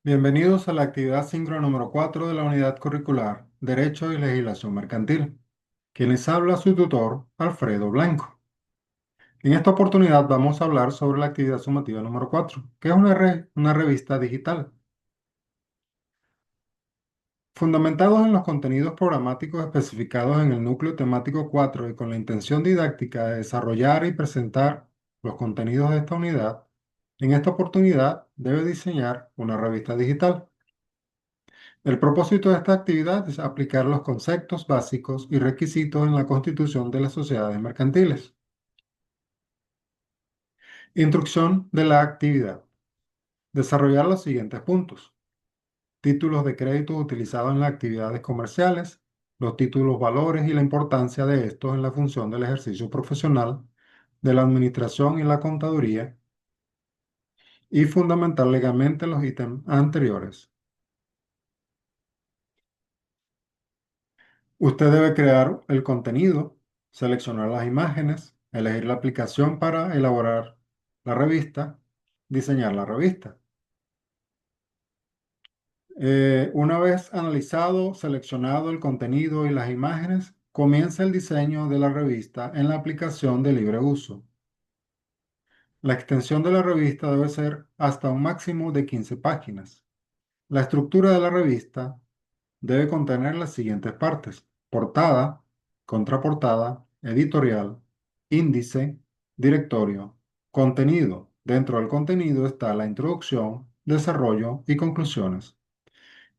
Bienvenidos a la actividad síncrona número 4 de la unidad curricular Derecho y Legislación Mercantil. Quien les habla su tutor, Alfredo Blanco. En esta oportunidad vamos a hablar sobre la actividad sumativa número 4, que es una revista digital. Fundamentados en los contenidos programáticos especificados en el núcleo temático 4 y con la intención didáctica de desarrollar y presentar los contenidos de esta unidad, en esta oportunidad debe diseñar una revista digital. El propósito de esta actividad es aplicar los conceptos básicos y requisitos en la constitución de las sociedades mercantiles. Instrucción de la actividad. Desarrollar los siguientes puntos. Títulos de crédito utilizados en las actividades comerciales, los títulos, valores y la importancia de estos en la función del ejercicio profesional, de la administración y la contaduría, y fundamentar legalmente los ítems anteriores. Usted debe crear el contenido, seleccionar las imágenes, elegir la aplicación para elaborar la revista, diseñar la revista. Una vez analizado, seleccionado el contenido y las imágenes, comienza el diseño de la revista en la aplicación de libre uso. La extensión de la revista debe ser hasta un máximo de 15 páginas. La estructura de la revista debe contener las siguientes partes: portada, contraportada, editorial, índice, directorio, contenido. Dentro del contenido está la introducción, desarrollo y conclusiones.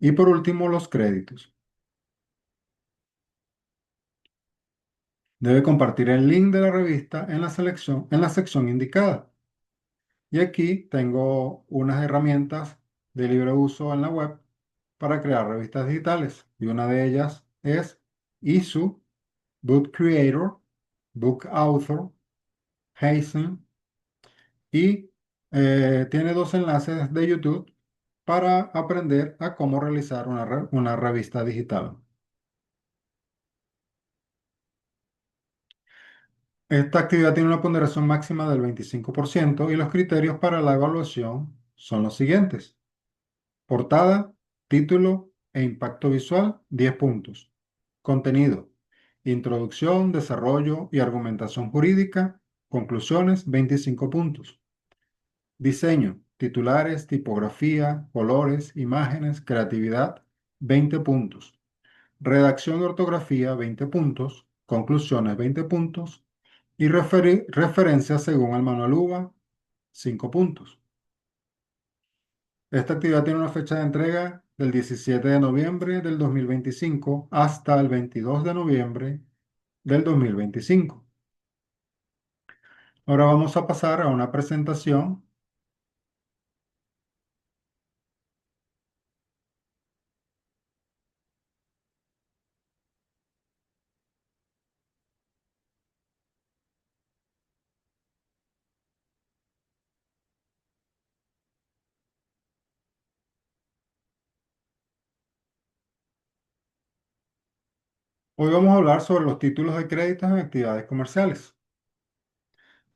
Y por último, los créditos. Debe compartir el link de la revista en la sección indicada. Y aquí tengo unas herramientas de libre uso en la web para crear revistas digitales. Y una de ellas es ISU, Book Creator, Book Author, Hazen, y tiene dos enlaces de YouTube para aprender a cómo realizar una revista digital. Esta actividad tiene una ponderación máxima del 25% y los criterios para la evaluación son los siguientes: portada, título e impacto visual, 10 puntos. Contenido: introducción, desarrollo y argumentación jurídica, conclusiones, 25 puntos. Diseño: titulares, tipografía, colores, imágenes, creatividad, 20 puntos. Redacción y ortografía, 20 puntos. Conclusiones, 20 puntos. Y referencias según el manual UVA, 5 puntos. Esta actividad tiene una fecha de entrega del 17 de noviembre del 2025 hasta el 22 de noviembre del 2025. Ahora vamos a pasar a una presentación. Hoy vamos a hablar sobre los títulos de créditos en actividades comerciales.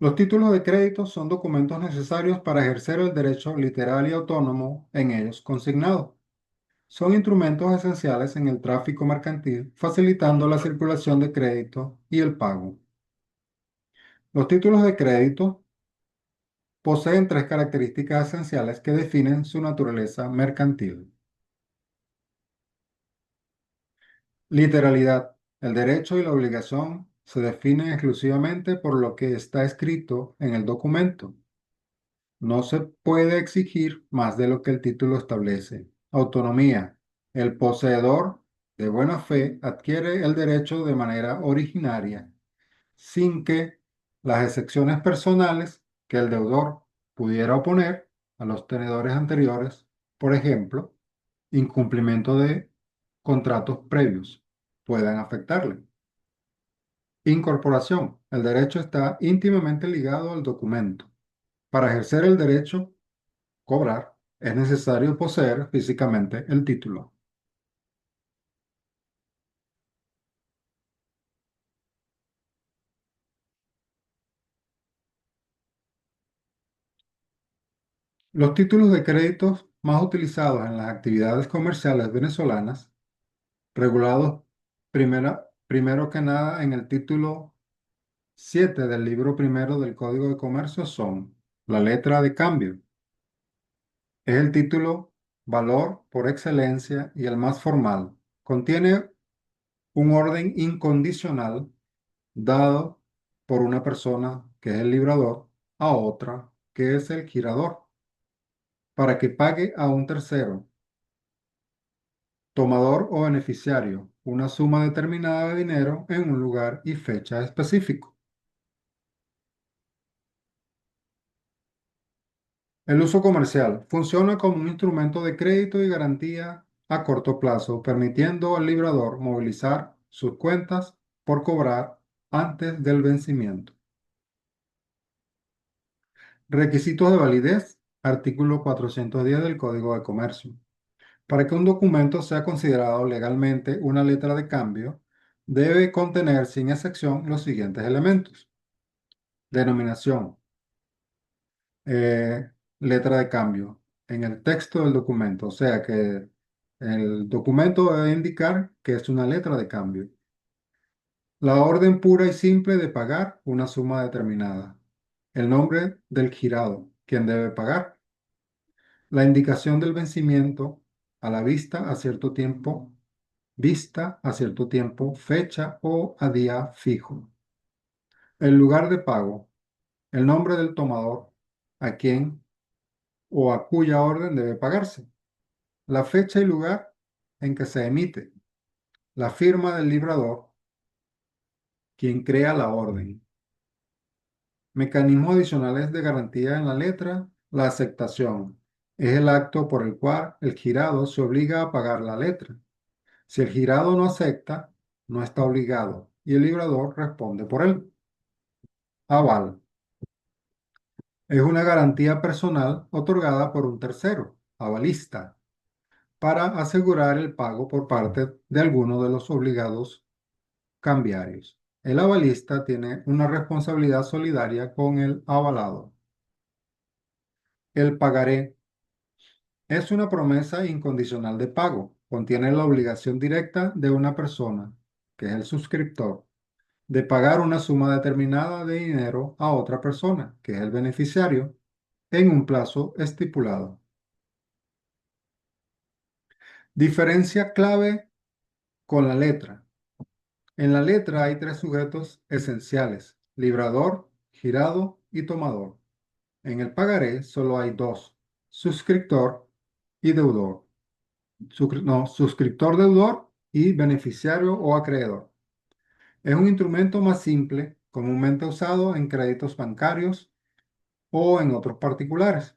Los títulos de crédito son documentos necesarios para ejercer el derecho literal y autónomo en ellos consignado. Son instrumentos esenciales en el tráfico mercantil, facilitando la circulación de crédito y el pago. Los títulos de crédito poseen tres características esenciales que definen su naturaleza mercantil. Literalidad. El derecho y la obligación se definen exclusivamente por lo que está escrito en el documento. No se puede exigir más de lo que el título establece. Autonomía. El poseedor de buena fe adquiere el derecho de manera originaria, sin que las excepciones personales que el deudor pudiera oponer a los tenedores anteriores, por ejemplo, incumplimiento de contratos previos, puedan afectarle. Incorporación. El derecho está íntimamente ligado al documento. Para ejercer el derecho, cobrar, es necesario poseer físicamente el título. Los títulos de créditos más utilizados en las actividades comerciales venezolanas, regulados primero que nada en el título 7 del libro primero del Código de Comercio, son la letra de cambio. Es el título valor por excelencia y el más formal. Contiene un orden incondicional dado por una persona, que es el librador, a otra, que es el girador, para que pague a un tercero, tomador o beneficiario, una suma determinada de dinero en un lugar y fecha específico. El uso comercial funciona como un instrumento de crédito y garantía a corto plazo, permitiendo al librador movilizar sus cuentas por cobrar antes del vencimiento. Requisitos de validez, artículo 410 del Código de Comercio. Para que un documento sea considerado legalmente una letra de cambio, debe contener sin excepción los siguientes elementos: denominación, eh, letra de cambio en el texto del documento, o sea que el documento debe indicar que es una letra de cambio. La orden pura y simple de pagar una suma determinada. El nombre del girado, quien debe pagar. La indicación del vencimiento a la vista a cierto tiempo, fecha o a día fijo. El lugar de pago, el nombre del tomador, a quien o a cuya orden debe pagarse. La fecha y lugar en que se emite. La firma del librador, quien crea la orden. Mecanismos adicionales de garantía en la letra. La aceptación es el acto por el cual el girado se obliga a pagar la letra. Si el girado no acepta, no está obligado y el librador responde por él. Aval es una garantía personal otorgada por un tercero, avalista, para asegurar el pago por parte de alguno de los obligados cambiarios. El avalista tiene una responsabilidad solidaria con el avalado. El pagaré es una promesa incondicional de pago. Contiene la obligación directa de una persona, que es el suscriptor, de pagar una suma determinada de dinero a otra persona, que es el beneficiario, en un plazo estipulado. Diferencia clave con la letra. En la letra hay tres sujetos esenciales: librador, girado y tomador. En el pagaré solo hay dos: suscriptor y deudor. Suscriptor, deudor y beneficiario o acreedor. Es un instrumento más simple, comúnmente usado en créditos bancarios o en otros particulares.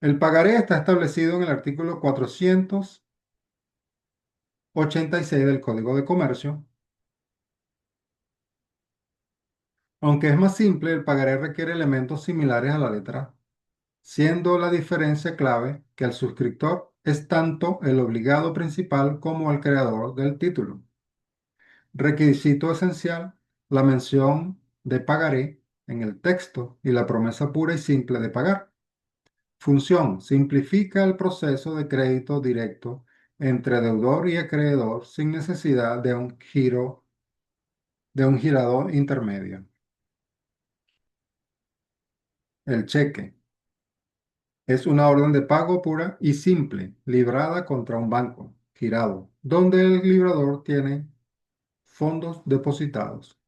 El pagaré está establecido en el artículo 486 del Código de Comercio. Aunque es más simple, el pagaré requiere elementos similares a la letra, siendo la diferencia clave que el suscriptor es tanto el obligado principal como el creador del título. Requisito esencial: la mención de pagaré en el texto y la promesa pura y simple de pagar. Función: simplifica el proceso de crédito directo entre deudor y acreedor sin necesidad de un girador intermedio. El cheque es una orden de pago pura y simple, librada contra un banco, girado, donde el librador tiene fondos depositados.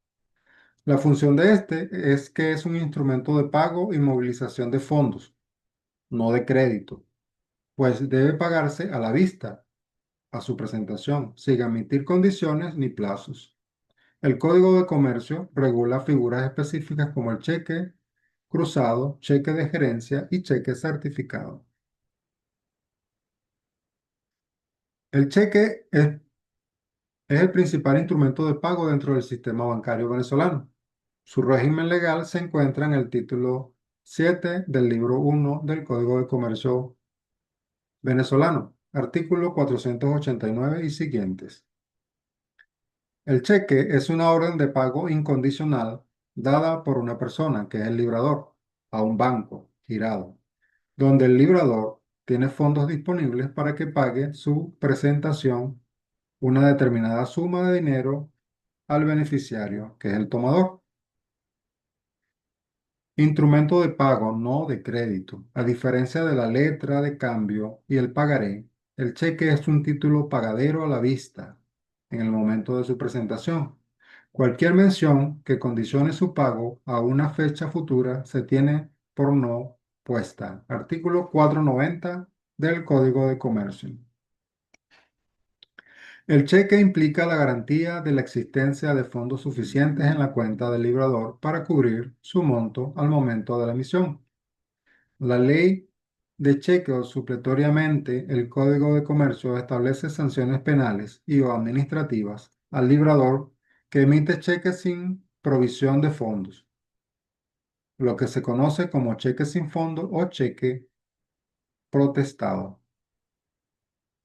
La función de este es que es un instrumento de pago y movilización de fondos, no de crédito, pues debe pagarse a la vista, a su presentación, sin emitir condiciones ni plazos. El Código de Comercio regula figuras específicas como el cheque cruzado, cheque de gerencia y cheque certificado. El cheque es el principal instrumento de pago dentro del sistema bancario venezolano. Su régimen legal se encuentra en el título 7 del libro 1 del Código de Comercio venezolano, artículo 489 y siguientes. El cheque es una orden de pago incondicional dada por una persona, que es el librador, a un banco girado. donde el librador tiene fondos disponibles para que pague su presentación una determinada suma de dinero al beneficiario, que es el tomador. Instrumento de pago, no de crédito. A diferencia de la letra de cambio y el pagaré, el cheque es un título pagadero a la vista en el momento de su presentación. Cualquier mención que condicione su pago a una fecha futura se tiene por no puesta. Artículo 490 del Código de Comercio. El cheque implica la garantía de la existencia de fondos suficientes en la cuenta del librador para cubrir su monto al momento de la emisión. La ley de cheque o supletoriamente el Código de Comercio establece sanciones penales y o administrativas al librador que emite cheques sin provisión de fondos, lo que se conoce como cheque sin fondo o cheque protestado.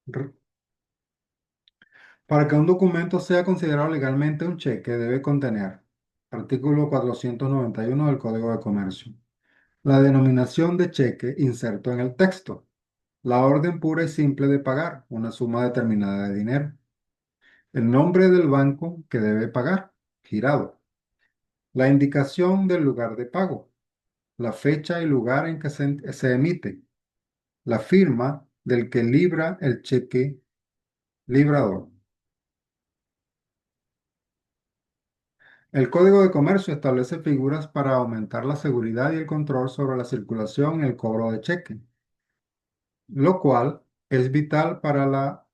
R- Para que un documento sea considerado legalmente un cheque, debe contener, artículo 491 del Código de Comercio, la denominación de cheque inserto en el texto, la orden pura y simple de pagar una suma determinada de dinero, el nombre del banco que debe pagar, girado, la indicación del lugar de pago, la fecha y lugar en que se emite, la firma del que libra el cheque librador. El Código de Comercio establece figuras para aumentar la seguridad y el control sobre la circulación y el cobro de cheque, lo cual es vital para la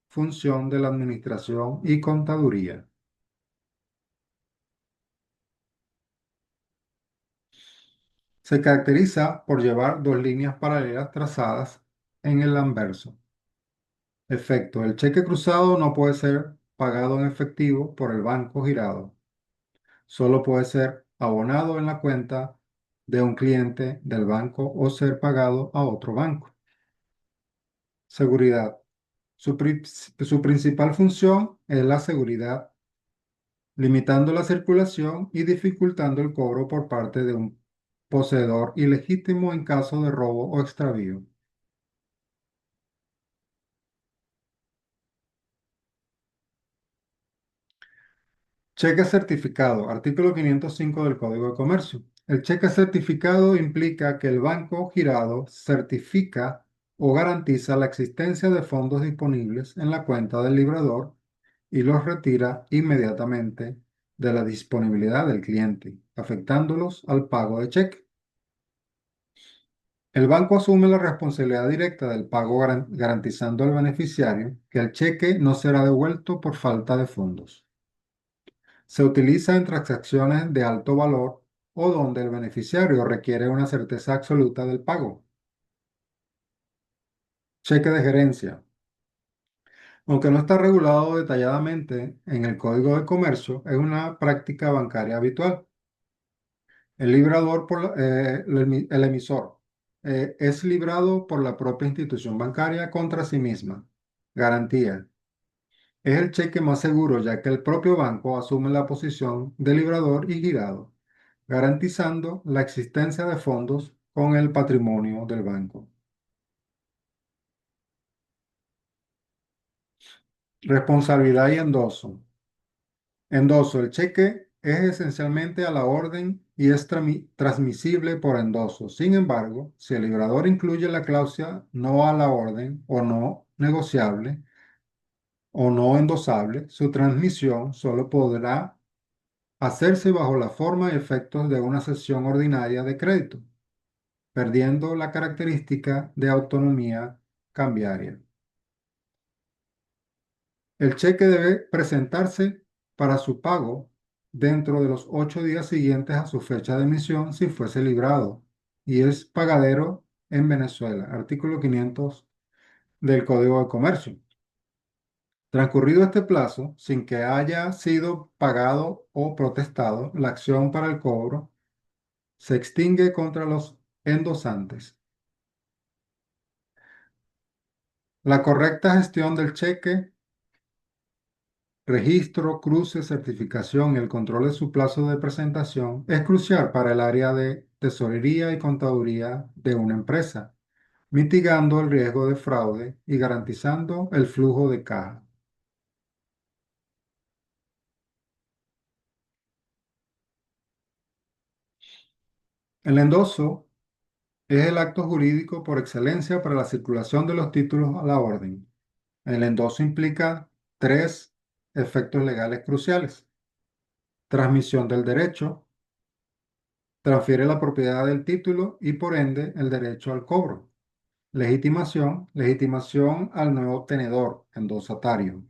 función de la administración y contaduría. Se caracteriza por llevar dos líneas paralelas trazadas en el anverso. Efecto: el cheque cruzado no puede ser pagado en efectivo por el banco girado. Solo puede ser abonado en la cuenta de un cliente del banco o ser pagado a otro banco. Seguridad. Su principal función es la seguridad, limitando la circulación y dificultando el cobro por parte de un poseedor ilegítimo en caso de robo o extravío. Cheque certificado, artículo 505 del Código de Comercio. El cheque certificado implica que el banco girado certifica o garantiza la existencia de fondos disponibles en la cuenta del librador y los retira inmediatamente de la disponibilidad del cliente, afectándolos al pago de cheque. El banco asume la responsabilidad directa del pago garantizando al beneficiario que el cheque no será devuelto por falta de fondos. Se utiliza en transacciones de alto valor o donde el beneficiario requiere una certeza absoluta del pago. Cheque de gerencia. Aunque no está regulado detalladamente en el Código de Comercio, es una práctica bancaria habitual. El librador el emisor es librado por la propia institución bancaria contra sí misma. Garantía. Es el cheque más seguro ya que el propio banco asume la posición de librador y girado, garantizando la existencia de fondos con el patrimonio del banco. Responsabilidad y endoso. Endoso. El cheque es esencialmente a la orden y es transmisible por endoso. Sin embargo, si el librador incluye la cláusula no a la orden o no negociable o no endosable, su transmisión solo podrá hacerse bajo la forma y efectos de una cesión ordinaria de crédito, perdiendo la característica de autonomía cambiaria. El cheque debe presentarse para su pago dentro de los 8 días siguientes a su fecha de emisión si fuese librado y es pagadero en Venezuela. Artículo 500 del Código de Comercio. Transcurrido este plazo, sin que haya sido pagado o protestado, la acción para el cobro se extingue contra los endosantes. La correcta gestión del cheque, registro, cruce, certificación y el control de su plazo de presentación es crucial para el área de tesorería y contaduría de una empresa. mitigando el riesgo de fraude y garantizando el flujo de caja. El endoso es el acto jurídico por excelencia para la circulación de los títulos a la orden. El endoso implica tres efectos legales cruciales: transmisión del derecho, transfiere la propiedad del título y por ende el derecho al cobro. Legitimación, legitimación al nuevo tenedor, endosatario,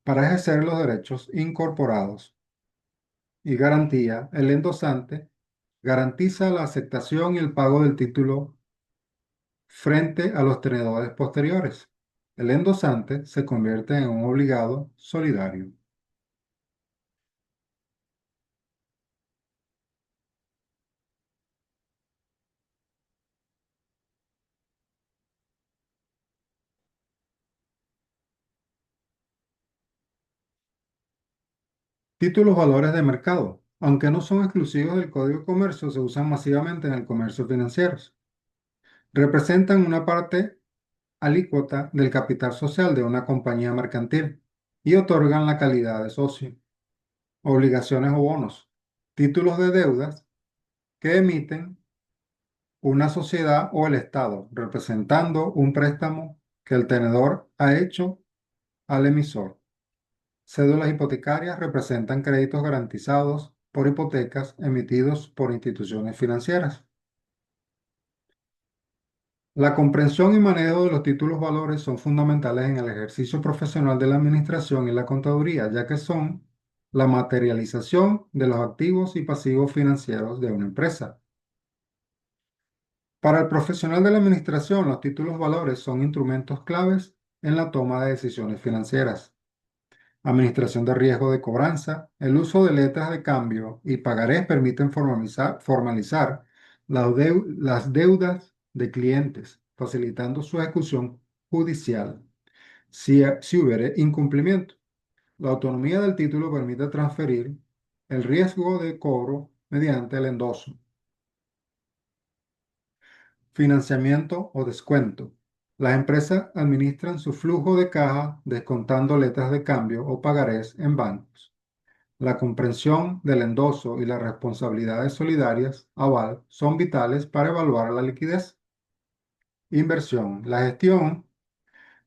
para ejercer los derechos incorporados. Y garantía, el endosante garantiza la aceptación y el pago del título frente a los tenedores posteriores. El endosante se convierte en un obligado solidario. Títulos valores de mercado. Aunque no son exclusivos del Código de Comercio, se usan masivamente en el comercio financiero. Representan una parte alícuota del capital social de una compañía mercantil y otorgan la calidad de socio. Obligaciones o bonos. Títulos de deudas que emiten una sociedad o el Estado, representando un préstamo que el tenedor ha hecho al emisor. Cédulas hipotecarias representan créditos garantizados por hipotecas emitidos por instituciones financieras. La comprensión y manejo de los títulos valores son fundamentales en el ejercicio profesional de la administración y la contaduría, ya que son la materialización de los activos y pasivos financieros de una empresa. Para el profesional de la administración, los títulos valores son instrumentos claves en la toma de decisiones financieras. Administración de riesgo de cobranza, el uso de letras de cambio y pagarés permiten formalizar las deudas de clientes, facilitando su ejecución judicial si hubiere incumplimiento. La autonomía del título permite transferir el riesgo de cobro mediante el endoso. Financiamiento o descuento. Las empresas administran su flujo de caja descontando letras de cambio o pagarés en bancos. La comprensión del endoso y las responsabilidades solidarias, aval, son vitales para evaluar la liquidez. Inversión. La gestión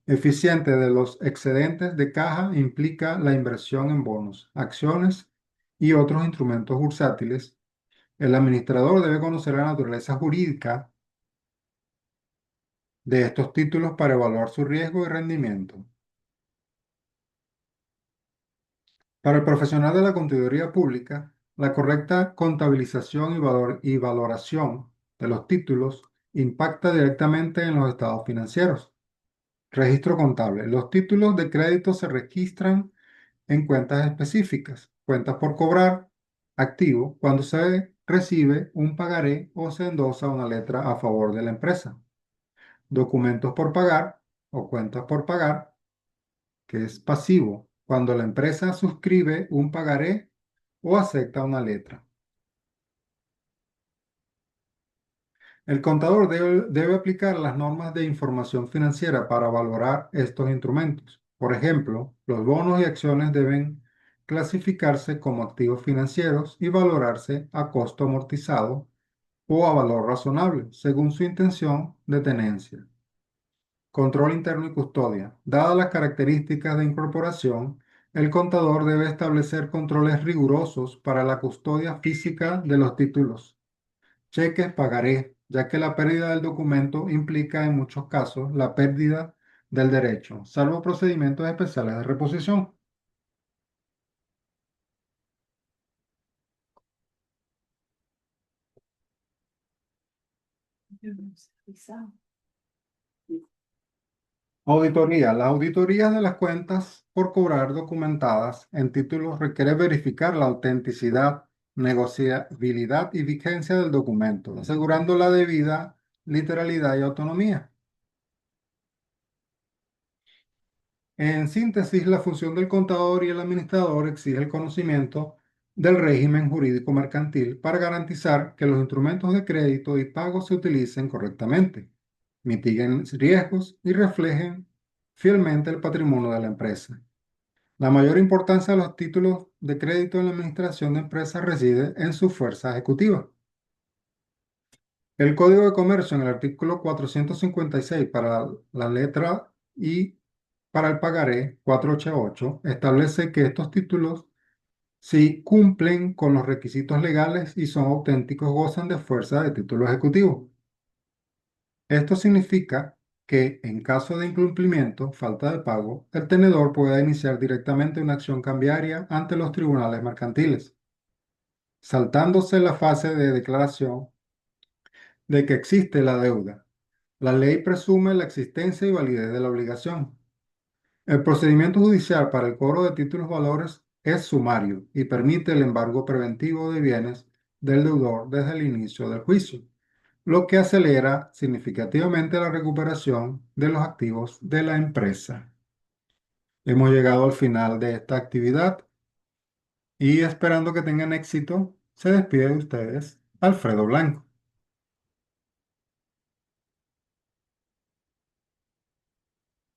eficiente de los excedentes de caja implica la inversión en bonos, acciones y otros instrumentos bursátiles. El administrador debe conocer la naturaleza jurídica de estos títulos para evaluar su riesgo y rendimiento. Para el profesional de la contaduría pública, la correcta contabilización y valoración de los títulos impacta directamente en los estados financieros. Registro contable. Los títulos de crédito se registran en cuentas específicas, cuentas por cobrar, activo, cuando se recibe un pagaré o se endosa una letra a favor de la empresa. Documentos por pagar o cuentas por pagar, que es pasivo, cuando la empresa suscribe un pagaré o acepta una letra. El contador debe aplicar las normas de información financiera para valorar estos instrumentos. Por ejemplo, los bonos y acciones deben clasificarse como activos financieros y valorarse a costo amortizado o a valor razonable, según su intención de tenencia. Control interno y custodia. Dadas las características de incorporación, el contador debe establecer controles rigurosos para la custodia física de los títulos. Cheques, pagaré, ya que la pérdida del documento implica en muchos casos la pérdida del derecho, salvo procedimientos especiales de reposición. Auditoría. Las auditorías de las cuentas por cobrar documentadas en títulos requiere verificar la autenticidad, negociabilidad y vigencia del documento, asegurando la debida literalidad y autonomía. En síntesis, la función del contador y el administrador exige el conocimiento del régimen jurídico mercantil para garantizar que los instrumentos de crédito y pago se utilicen correctamente, mitiguen riesgos y reflejen fielmente el patrimonio de la empresa. La mayor importancia de los títulos de crédito en la administración de empresas reside en su fuerza ejecutiva. El Código de Comercio en el artículo 456 para la letra I para el pagaré 488 establece que estos títulos, si cumplen con los requisitos legales y son auténticos, gozan de fuerza de título ejecutivo. Esto significa que en caso de incumplimiento, falta de pago, el tenedor puede iniciar directamente una acción cambiaria ante los tribunales mercantiles, saltándose la fase de declaración de que existe la deuda. La ley presume la existencia y validez de la obligación. El procedimiento judicial para el cobro de títulos valores es sumario y permite el embargo preventivo de bienes del deudor desde el inicio del juicio, lo que acelera significativamente la recuperación de los activos de la empresa. Hemos llegado al final de esta actividad y esperando que tengan éxito, se despide de ustedes Alfredo Blanco.